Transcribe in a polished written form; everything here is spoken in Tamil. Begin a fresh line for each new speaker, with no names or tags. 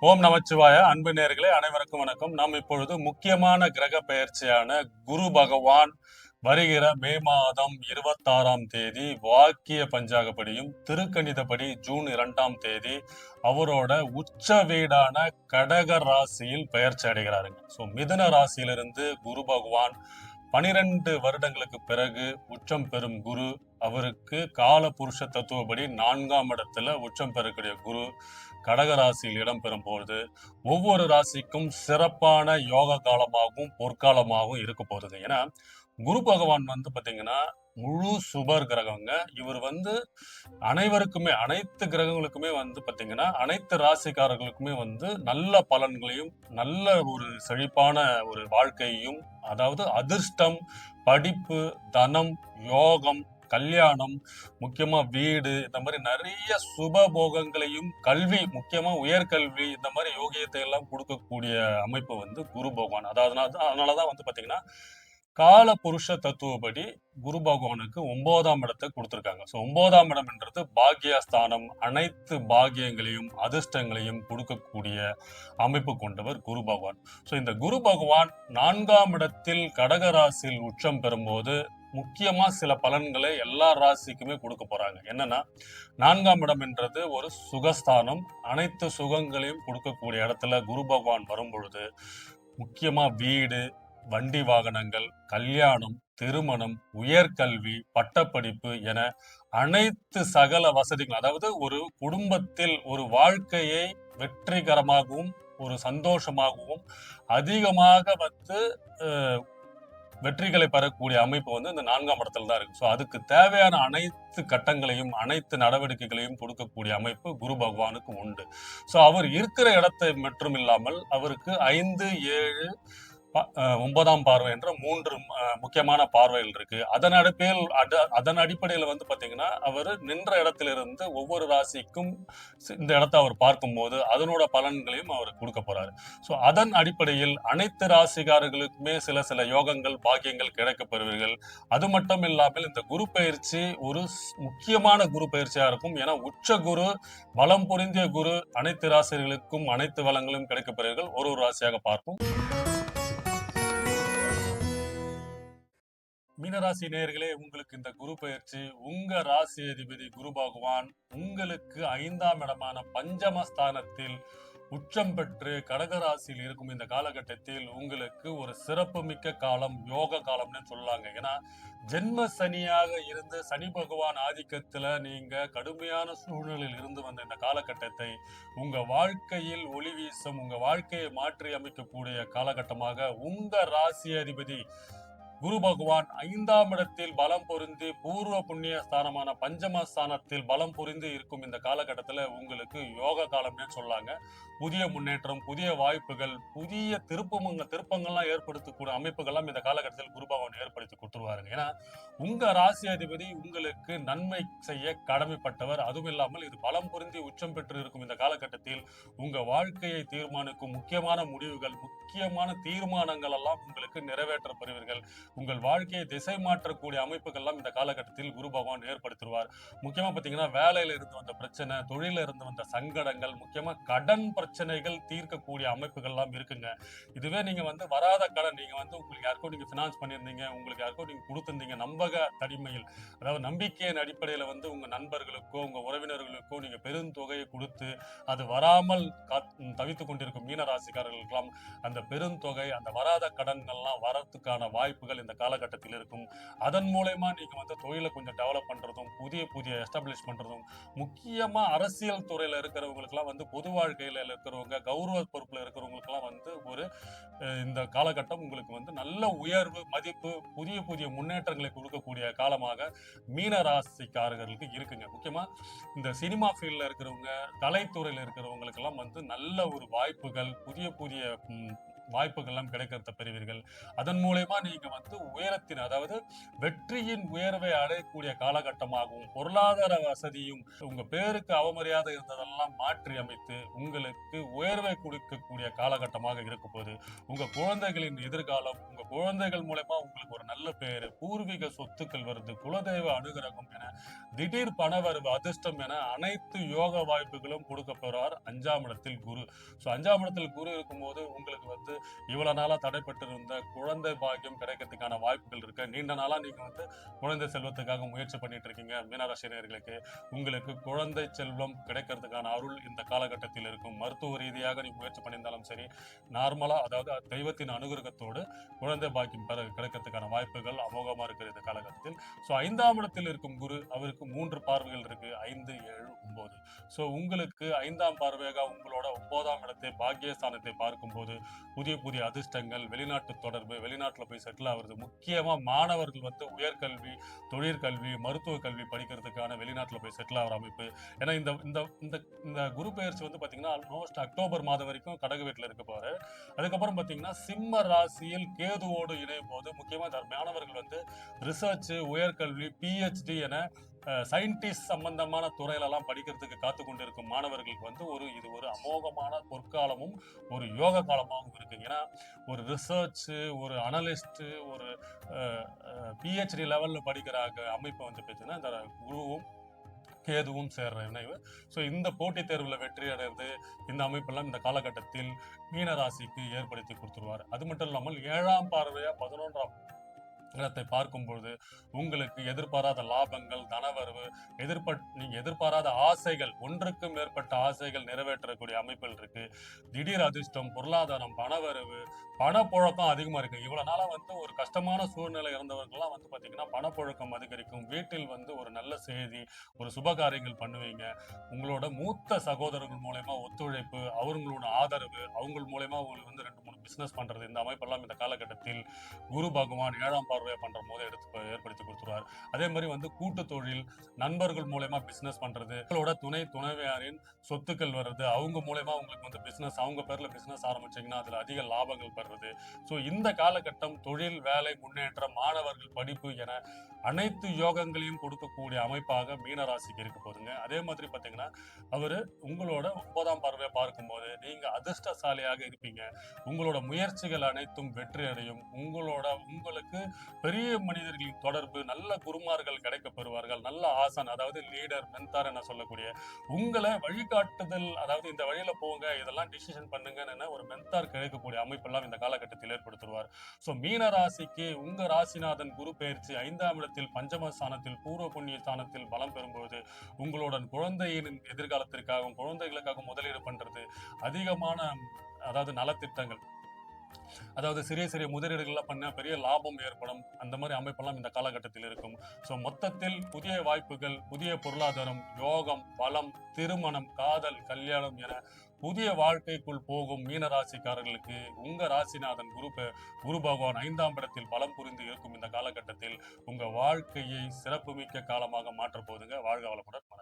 ஓம் நமச்சிவாய. அன்பு நேயர்களே அனைவருக்கும் வணக்கம். நாம் இப்பொழுது முக்கியமான கிரக பெயர்ச்சியான குரு பகவான் வருகிற மே மாதம் 26ஆம் தேதி வாக்கிய பஞ்சாகப்படியும் திருக்கணிதப்படி ஜூன் 2ஆம் தேதி அவரோட உச்ச வீடான கடக ராசியில் பெயர்ச்சி அடைகிறாருங்க. மிதுன ராசியிலிருந்து குரு பகவான் 12 வருடங்களுக்கு பிறகு உச்சம் பெறும் குரு, அவருக்கு கால புருஷ தத்துவப்படி 4ஆம் இடத்துல உச்சம் பெறக்கூடிய குரு கடக ராசியில் இடம்பெறும் பொழுது ஒவ்வொரு ராசிக்கும் சிறப்பான யோக காலமாகவும் பொற்காலமாகவும் இருக்க போகுது. ஏன்னா குரு பகவான் பாத்தீங்கன்னா முழு சுபர் கிரகங்க. இவர் அனைவருக்குமே, அனைத்து கிரகங்களுக்குமே பாத்தீங்கன்னா அனைத்து ராசிக்காரர்களுக்குமே நல்ல பலன்களையும் நல்ல ஒரு செழிப்பான ஒரு வாழ்க்கையையும், அதாவது அதிர்ஷ்டம், படிப்பு, தனம், யோகம், கல்யாணம், முக்கியமா வீடு, இந்த மாதிரி நிறைய சுபபோகங்களையும், கல்வி, முக்கியமா உயர்கல்வி, இந்த மாதிரி யோகியத்தை எல்லாம் கொடுக்கக்கூடிய அமைப்பு குரு பகவான். அதனாலதான் பாத்தீங்கன்னா கால புருஷ தத்துவப்படி குரு பகவானுக்கு 9ஆம் இடத்தை கொடுத்திருக்காங்க. 9ஆம் இடம் என்றது பாக்கியஸ்தானம், அனைத்து பாக்கியங்களையும் அதிர்ஷ்டங்களையும் கொடுக்கக்கூடிய அமைப்பு கொண்டவர் குரு பகவான். இந்த குரு பகவான் 4ஆம் இடத்தில் கடக ராசியில் உச்சம் பெறும்போது முக்கியமா சில பலன்களை எல்லா ராசிக்குமே கொடுக்க போறாங்க. என்னன்னா 4ஆம் இடம் என்றது ஒரு சுகஸ்தானம், அனைத்து சுகங்களையும் கொடுக்கக்கூடிய இடத்துல குரு பகவான் வரும் பொழுது முக்கியமா வீடு, வண்டி வாகனங்கள், கல்யாணம், திருமணம், உயர்கல்வி, பட்டப்படிப்பு என அனைத்து சகல வசதிகள், அதாவது ஒரு குடும்பத்தில் ஒரு வாழ்க்கையை வெற்றிகரமாகவும் ஒரு சந்தோஷமாகவும் அதிகமாக வெற்றிகளை பெறக்கூடிய அமைப்பு இந்த 4ஆம் இடத்துல தான் இருக்கு. அதுக்கு தேவையான அனைத்து கட்டங்களையும் அனைத்து நடவடிக்கைகளையும் கொடுக்கக்கூடிய அமைப்பு குரு பகவானுக்கு உண்டு. அவர் இருக்கிற இடத்தை மட்டும் இல்லாமல் அவருக்கு 5, 7, 9ஆம் பார்வை என்ற 3 முக்கியமான பார்வைகள் இருக்கு. அதன் அடிப்படையில் பாத்தீங்கன்னா அவர் நின்ற இடத்திலிருந்து ஒவ்வொரு ராசிக்கும் இந்த இடத்தை அவர் பார்க்கும்போது அதனோட பலன்களையும் அவர் கொடுக்க போறாரு. அதன் அடிப்படையில் அனைத்து ராசிக்காரர்களுக்குமே சில சில யோகங்கள், பாக்கியங்கள் கிடைக்க பெறுவீர்கள். அது மட்டும் இல்லாமல் இந்த குரு பயிற்சி ஒரு முக்கியமான குரு பயிற்சியா இருக்கும். ஏன்னா உச்ச குரு, பலம் பொருந்திய குரு, அனைத்து ராசிகளுக்கும் அனைத்து வளங்களும் கிடைக்க பெறுவீர்கள். ஒரு ராசியாக பார்ப்போம். மீனராசி நேயர்களே, உங்களுக்கு இந்த குரு பயிற்சி, உங்க ராசி அதிபதி குரு பகவான் உங்களுக்கு 5ஆம் இடமான பஞ்சமஸ்தானத்தில் உச்சம் பெற்று கடகராசியில் இருக்கும் இந்த காலகட்டத்தில் உங்களுக்கு ஒரு சிறப்பு மிக்க காலம், யோக காலம்னு சொல்லலாங்க. ஏன்னா ஜென்ம சனியாக இருந்து சனி பகவான் ஆதிக்கத்துல நீங்க கடுமையான சூழ்நிலையில் இருந்து வந்த இந்த காலகட்டத்தை உங்க வாழ்க்கையில் ஒளி வீசும், உங்க வாழ்க்கையை மாற்றி அமைக்கக்கூடிய காலகட்டமாக உங்க ராசி அதிபதி குரு பகவான் 5ஆம் இடத்தில் பலம் பொருந்தி பூர்வ புண்ணிய ஸ்தானமான பஞ்சமஸ்தானத்தில் பலம் புரிந்து இருக்கும் இந்த காலகட்டத்துல உங்களுக்கு யோக காலம்னே சொல்லாங்க. புதிய முன்னேற்றம், புதிய வாய்ப்புகள், புதிய திருப்பங்கள்லாம் ஏற்படுத்தக்கூடிய அமைப்புகள்லாம் இந்த காலகட்டத்தில் குரு பகவான் ஏற்படுத்தி கொடுத்துருவாருங்க. ஏன்னா உங்க ராசி அதிபதி உங்களுக்கு நன்மை செய்ய கடமைப்பட்டவர். அதுவும் இல்லாமல் இது பலம் பொருந்தி உச்சம் பெற்று இருக்கும் இந்த காலகட்டத்தில் உங்க வாழ்க்கையை தீர்மானிக்கும் முக்கியமான முடிவுகள், முக்கியமான தீர்மானங்கள் எல்லாம் உங்களுக்கு நிறைவேற்றப்படுவீர்கள். உங்கள் வாழ்க்கையை திசை மாற்றக்கூடிய அமைப்புகள்லாம் இந்த காலகட்டத்தில் குரு பகவான் ஏற்படுத்திடுவார். முக்கியமா பாத்தீங்கன்னா வேலையில இருந்து வந்த பிரச்சனை, தொழில இருந்து வந்த சங்கடங்கள், முக்கியமா கடன் பிரச்சனைகள் தீர்க்கக்கூடிய அமைப்புகள் எல்லாம் இருக்குங்க. இதுவே நீங்க வராத கடன், நீங்க உங்களுக்கு யாருக்கோ நீங்க பினான்ஸ் பண்ணியிருந்தீங்க, உங்களுக்கு யாருக்கோ நீங்க கொடுத்திருந்தீங்க, நம்பக தனிமையில், அதாவது நம்பிக்கையின் அடிப்படையில உங்க நண்பர்களுக்கோ உங்க உறவினர்களுக்கோ நீங்க பெருந்தொகையை கொடுத்து அது வராமல் தவித்துக் கொண்டிருக்கும் மீனராசிக்காரர்களுக்கெல்லாம் அந்த பெருந்தொகை, அந்த வராத கடன்கள்லாம் வரத்துக்கான வாய்ப்புகள் இந்த காலகட்டத்தில் இருக்கும். அதன் மூலமா நீங்க தொழிலை கொஞ்சம் டெவலப் பண்றதும், புதிய புதிய எஸ்டாப்ளிஷ் பண்றதும், முக்கியமா அரசியல் துறையில இருக்கிறவங்களுக்கு எல்லாம் பொது வாழ்க்கையில இருக்கிறவங்க, கௌரவ பொறுப்புல இருக்கிறவங்களுக்கு எல்லாம் ஒரு இந்த காலகட்டம் உங்களுக்கு நல்ல உயர்வு, மதிப்பு, புதிய புதிய முன்னேற்றங்களை கொடுக்கக்கூடிய காலமாக மீன ராசிக்காரர்களுக்கு இருக்குங்க. முக்கியமா இந்த சினிமா ஃபீல்ட்ல இருக்கிறவங்க, கலைத்துறையில இருக்கிறவங்களுக்கு எல்லாம் நல்ல ஒரு வாய்ப்புகள், புதிய புதிய வாய்ப்புகள் கிடைக்கிறத பெறுவீர்கள். அதன் மூலயமா நீங்க உயரத்தின், அதாவது வெற்றியின் உயர்வை அடையக்கூடிய காலகட்டமாகவும், பொருளாதார வசதியும், உங்க பேருக்கு அவமரியாதை இருந்ததெல்லாம் மாற்றி அமைத்து உங்களுக்கு உயர்வை கொடுக்கக்கூடிய காலகட்டமாக இருக்க போது. உங்க குழந்தைகளின் எதிர்காலம், உங்க குழந்தைகள் மூலமா உங்களுக்கு ஒரு நல்ல பேரு, பூர்வீக சொத்துக்கள் வருது, குலதெய்வ அனுகிரகம் என திடீர் பணவரவு, அதிர்ஷ்டம் என அனைத்து யோக வாய்ப்புகளும் கொடுக்க போறார் 5ஆம் இடத்தில் குரு. 5ஆம் இடத்தில் குரு இருக்கும்போது உங்களுக்கு இவ்வளவு நாளா தடைப்பட்டிருந்த குழந்தை பாக்கியம் கிடைக்கிறதுக்கான வாய்ப்புகள் இருக்கு. நீண்ட நாளா நீங்க குழந்தை செல்வத்துக்காக முயற்சி பண்ணிட்டு இருக்கீங்க மீனராசினியர்களுக்கு, உங்களுக்கு குழந்தை செல்வம் கிடைக்கிறதுக்கான அருள் இந்த காலகட்டத்தில் இருக்கும். மருத்துவ ரீதியாக நீ முயற்சி பண்ணியிருந்தாலும் சரி, நார்மலா, அதாவது தெய்வத்தின் அனுகிரகத்தோடு குழந்தை பாக்கியம் கிடைக்கிறதுக்கான வாய்ப்புகள் அமோகமா இருக்கிற இந்த காலகட்டத்தில். 5ஆம் இடத்தில் இருக்கும் குரு, அவருக்கு 3 பார்வைகள் இருக்கு, 5, 7, 9. உங்களுக்கு 5ஆம் பார்வையாக உங்களோட 9ஆம் இடத்தை, பாக்கியஸ்தானத்தை பார்க்கும்போது புதிய புதிய அதிர்ஷ்டங்கள், வெளிநாட்டு தொடர்பு, வெளிநாட்டுல போய் செட்டில் ஆகுறது, முக்கியமா மாணவர்கள் உயர்கல்வி, தொழிற்கல்வி, மருத்துவ கல்வி படிக்கிறதுக்கான வெளிநாட்டுல போய் செட்டில் ஆகிற அமைப்பு. ஏன்னா இந்த இந்த இந்த குரு பெயர்ச்சி பாத்தீங்கன்னா ஆல்மோஸ்ட் அக்டோபர் மாதம் வரைக்கும் கடக வீட்டுல இருக்க போறாரு. அதுக்கப்புறம் பாத்தீங்கன்னா சிம்ம ராசியில் கேதுவோடு இணையும் போது முக்கியமா மாணவர்கள் ரிசர்ச், உயர்கல்வி, PhD என சயின்டிஸ்ட் சம்பந்தமான துறையிலெல்லாம் படிக்கிறதுக்கு காத்து கொண்டிருக்கும் மாணவர்களுக்கு இது ஒரு அமோகமான பொற்காலமும் ஒரு யோக காலமாகவும் இருக்கு. ஏன்னா ஒரு ரிசர்ச், ஒரு அனலிஸ்ட், ஒரு PhD லெவல்ல படிக்கிற அமைப்பு பார்த்தீங்கன்னா இந்த குருவும் கேதுவும் சேர்ற இணைவு. இந்த போட்டித் தேர்வுல வெற்றி அடைறது, இந்த அமைப்பெல்லாம் இந்த காலகட்டத்தில் மீன ராசிக்கு ஏற்படுத்தி கொடுத்துருவார். அது மட்டும் இல்லாமல் 7ஆம் பார்வையா 11ஆம் இடத்தை பார்க்கும் பொழுது உங்களுக்கு எதிர்பாராத லாபங்கள், தனவரவு, நீங்க எதிர்பாராத ஆசைகள், ஒன்றுக்கும் மேற்பட்ட ஆசைகள் நிறைவேற்றக்கூடிய அமைப்புகள் இருக்கு. திடீர் அதிர்ஷ்டம், பொருளாதாரம், பணவரவு, பணப்புழக்கம் அதிகமா இருக்கு. இவ்வளவு நாளா ஒரு கஷ்டமான சூழ்நிலை இருந்தவர்கள்லாம் பாத்தீங்கன்னா பணப்புழக்கம் அதிகரிக்கும். வீட்டில் ஒரு நல்ல செய்தி, ஒரு சுபகாரியங்கள் பண்ணுவீங்க. உங்களோட மூத்த சகோதரர்கள் மூலயமா ஒத்துழைப்பு, அவங்களோட ஆதரவு, அவங்க மூலயமா உங்களுக்கு 2-3 பிசினஸ் பண்றது, இந்த அமைப்பெல்லாம் இந்த காலகட்டத்தில் குரு பகவான் 7ஆம் பார்வையா பண்ற போது ஏற்படுத்தி கொடுத்துருவார். அதே மாதிரி கூட்டு தொழில், நண்பர்கள் மூலமா பிசினஸ் பண்றது, உங்களோட துணைவியாரின் சொத்துக்கள் வர்றது, அவங்க மூலமா உங்களுக்கு பிசினஸ், அவங்க பேர்ல பிசினஸ் ஆரம்பிச்சீங்கன்னா அதுல அதிக லாபங்கள் பெறுறது. இந்த காலகட்டம் தொழில், வேலை, முன்னேற்றம், மாணவர்கள் படிப்பு என அனைத்து யோகங்களையும் கொடுக்கக்கூடிய அமைப்பாக மீனராசிக்கு இருக்க போதுங்க. அதே மாதிரி பாத்தீங்கன்னா அவரு உங்களோட 9ஆம் பார்வையை பார்க்கும்போது நீங்க அதிர்ஷ்டசாலியாக இருப்பீங்க. உங்களோட முயற்சிகள் அனைத்தும் வெற்றி அடையும். உங்களுக்கு பெரிய மனிதர்களின் தொடர்பு, நல்ல குருமார்கள் கிடைக்க பெறுவார்கள். நல்ல ஆசான், அதாவது லீடர், மென்டார் என சொல்லக்கூடிய உங்களை வழிகாட்டுதல், அதாவது இந்த வழியில போங்க, இதெல்லாம் டிசிஷன் பண்ணுங்கன்னு ஒரு மென்டார் கிடைக்கக்கூடிய அமைப்பெல்லாம் இந்த காலகட்டத்தில் ஏற்படுத்துவார். மீன ராசிக்கு உங்க ராசிநாதன் குரு பெயர்ச்சி 5ஆம் இடத்தில், பஞ்சம ஸ்தானத்தில், பூர்வ புண்ணிய ஸ்தானத்தில் பலம் பெறும்போது உங்களோட குழந்தையின் எதிர்காலத்திற்காகவும் குழந்தைகளுக்காக முதலீடு பண்றது, அதிகமான, அதாவது நலத்திட்டங்கள், அதாவது சிறிய சிறிய முதலீடுகள்லாம் பண்ண பெரிய லாபம் ஏற்படும். அந்த மாதிரி அமைப்பெல்லாம் இந்த காலகட்டத்தில் இருக்கும். மொத்தத்தில் புதிய வாய்ப்புகள், புதிய பொருளாதாரம், யோகம், பலம், திருமணம், காதல், கல்யாணம் என புதிய வாழ்க்கைக்குள் போகும் மீனராசிக்காரர்களுக்கு உங்க ராசிநாதன் குரு பகவான் 5ஆம் இடத்தில் பலம் புரிந்து இருக்கும் இந்த காலகட்டத்தில் உங்க வாழ்க்கையை சிறப்புமிக்க காலமாக மாற்ற போதுங்க. வாழ்க வளமுடன்.